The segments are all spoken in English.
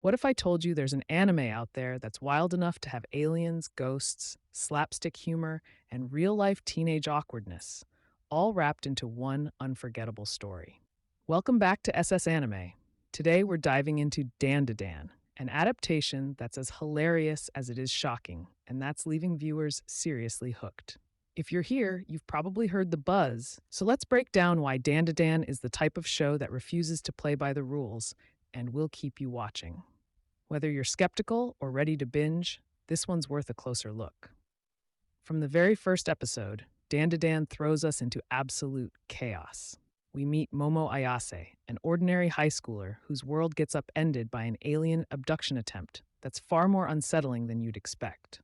What if I told you there's an anime out there that's wild enough to have aliens, ghosts, slapstick humor, and real life teenage awkwardness, all wrapped into one unforgettable story? Welcome back to SS Anime. Today we're diving into DanDaDan, an adaptation that's as hilarious as it is shocking, and that's leaving viewers seriously hooked. If you're here, you've probably heard the buzz, so let's break down why DanDaDan is the type of show that refuses to play by the rules and will keep you watching. Whether you're skeptical or ready to binge, this one's worth a closer look. From the very first episode, DanDaDan throws us into absolute chaos. We meet Momo Ayase, an ordinary high schooler whose world gets upended by an alien abduction attempt that's far more unsettling than you'd expect.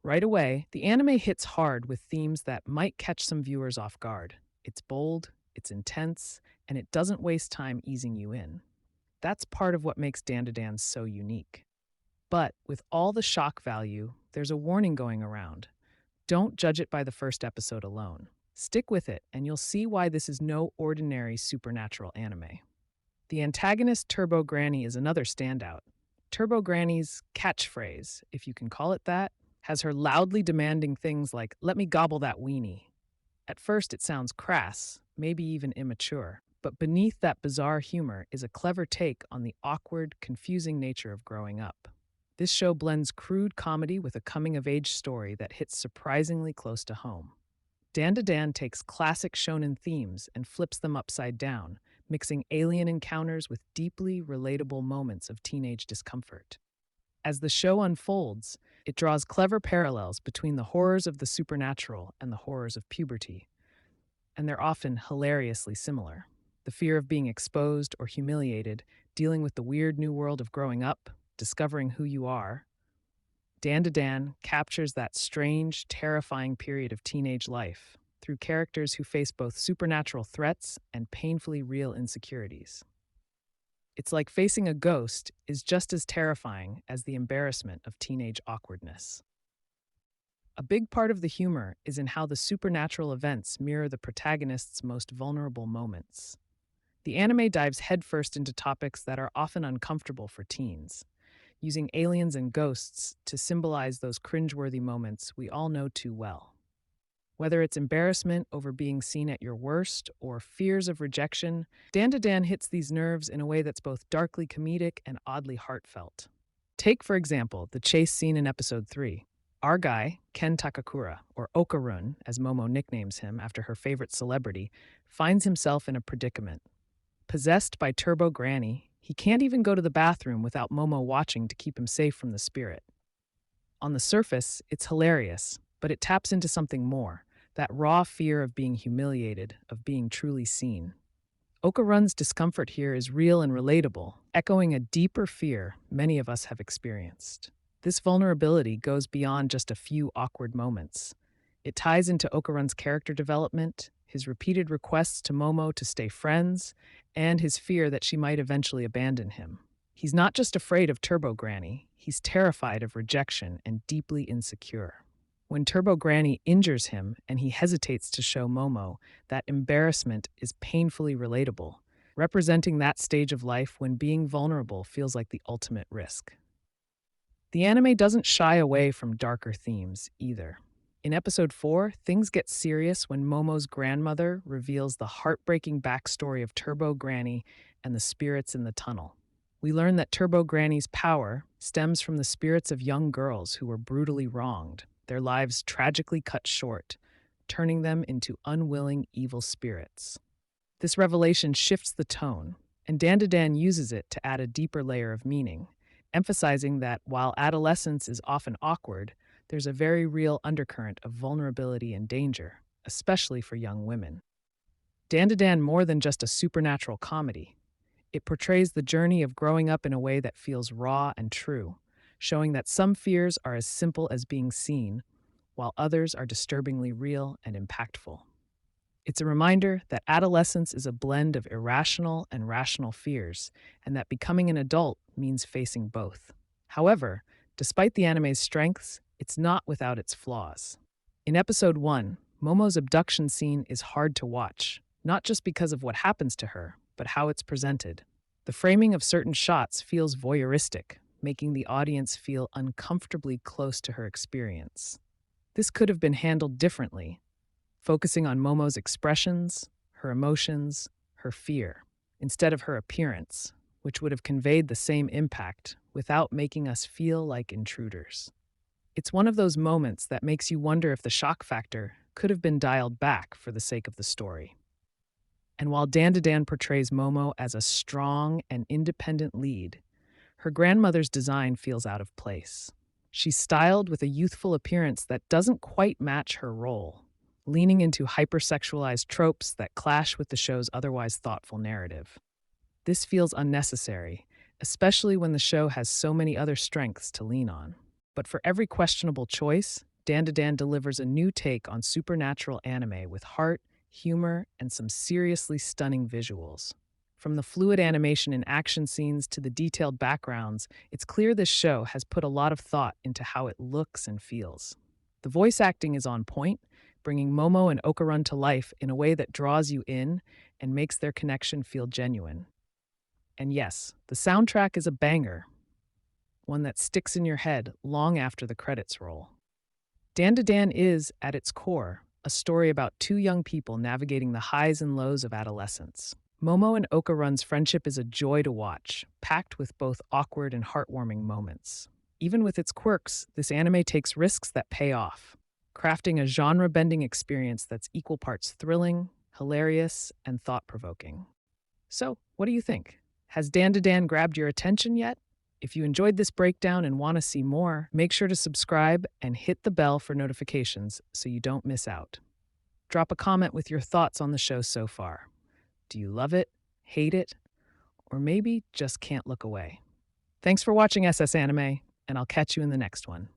Right away, the anime hits hard with themes that might catch some viewers off guard. It's bold, it's intense, and it doesn't waste time easing you in. That's part of what makes DanDaDan so unique. But with all the shock value, there's a warning going around. Don't judge it by the first episode alone. Stick with it, and you'll see why this is no ordinary supernatural anime. The antagonist Turbo Granny is another standout. Turbo Granny's catchphrase, if you can call it that, has her loudly demanding things like, "Let me gobble that weenie." At first, it sounds crass, maybe even immature. But beneath that bizarre humor is a clever take on the awkward, confusing nature of growing up. This show blends crude comedy with a coming-of-age story that hits surprisingly close to home. DanDaDan takes classic shonen themes and flips them upside down, mixing alien encounters with deeply relatable moments of teenage discomfort. As the show unfolds, it draws clever parallels between the horrors of the supernatural and the horrors of puberty, and they're often hilariously similar. The fear of being exposed or humiliated, dealing with the weird new world of growing up, discovering who you are. DanDaDan captures that strange, terrifying period of teenage life through characters who face both supernatural threats and painfully real insecurities. It's like facing a ghost is just as terrifying as the embarrassment of teenage awkwardness. A big part of the humor is in how the supernatural events mirror the protagonist's most vulnerable moments. The anime dives headfirst into topics that are often uncomfortable for teens, using aliens and ghosts to symbolize those cringeworthy moments we all know too well. Whether it's embarrassment over being seen at your worst or fears of rejection, DanDaDan hits these nerves in a way that's both darkly comedic and oddly heartfelt. Take, for example, the chase scene in episode 3. Our guy, Ken Takakura, or Okarun, as Momo nicknames him after her favorite celebrity, finds himself in a predicament. Possessed by Turbo Granny, he can't even go to the bathroom without Momo watching to keep him safe from the spirit. On the surface, it's hilarious, but it taps into something more, that raw fear of being humiliated, of being truly seen. Okarun's discomfort here is real and relatable, echoing a deeper fear many of us have experienced. This vulnerability goes beyond just a few awkward moments. It ties into Okarun's character development, his repeated requests to Momo to stay friends, and his fear that she might eventually abandon him. He's not just afraid of Turbo Granny, he's terrified of rejection and deeply insecure. When Turbo Granny injures him and he hesitates to show Momo, that embarrassment is painfully relatable, representing that stage of life when being vulnerable feels like the ultimate risk. The anime doesn't shy away from darker themes either. In episode 4, things get serious when Momo's grandmother reveals the heartbreaking backstory of Turbo Granny and the spirits in the tunnel. We learn that Turbo Granny's power stems from the spirits of young girls who were brutally wronged, their lives tragically cut short, turning them into unwilling evil spirits. This revelation shifts the tone, and DanDaDan uses it to add a deeper layer of meaning, emphasizing that while adolescence is often awkward, there's a very real undercurrent of vulnerability and danger, especially for young women. DanDaDan more than just a supernatural comedy. It portrays the journey of growing up in a way that feels raw and true, showing that some fears are as simple as being seen, while others are disturbingly real and impactful. It's a reminder that adolescence is a blend of irrational and rational fears, and that becoming an adult means facing both. However, despite the anime's strengths, it's not without its flaws. In episode 1, Momo's abduction scene is hard to watch, not just because of what happens to her, but how it's presented. The framing of certain shots feels voyeuristic, making the audience feel uncomfortably close to her experience. This could have been handled differently, focusing on Momo's expressions, her emotions, her fear, instead of her appearance, which would have conveyed the same impact without making us feel like intruders. It's one of those moments that makes you wonder if the shock factor could have been dialed back for the sake of the story. And while DanDaDan portrays Momo as a strong and independent lead, her grandmother's design feels out of place. She's styled with a youthful appearance that doesn't quite match her role, leaning into hypersexualized tropes that clash with the show's otherwise thoughtful narrative. This feels unnecessary, especially when the show has so many other strengths to lean on. But for every questionable choice, DanDaDan delivers a new take on supernatural anime with heart, humor, and some seriously stunning visuals. From the fluid animation in action scenes to the detailed backgrounds, it's clear this show has put a lot of thought into how it looks and feels. The voice acting is on point, bringing Momo and Okarun to life in a way that draws you in and makes their connection feel genuine. And yes, the soundtrack is a banger, one that sticks in your head long after the credits roll. DanDaDan is, at its core, a story about two young people navigating the highs and lows of adolescence. Momo and Okarun's friendship is a joy to watch, packed with both awkward and heartwarming moments. Even with its quirks, this anime takes risks that pay off, crafting a genre-bending experience that's equal parts thrilling, hilarious, and thought-provoking. So, what do you think? Has DanDaDan grabbed your attention yet? If you enjoyed this breakdown and want to see more, make sure to subscribe and hit the bell for notifications so you don't miss out. Drop a comment with your thoughts on the show so far. Do you love it, hate it, or maybe just can't look away? Thanks for watching SS Anime, and I'll catch you in the next one.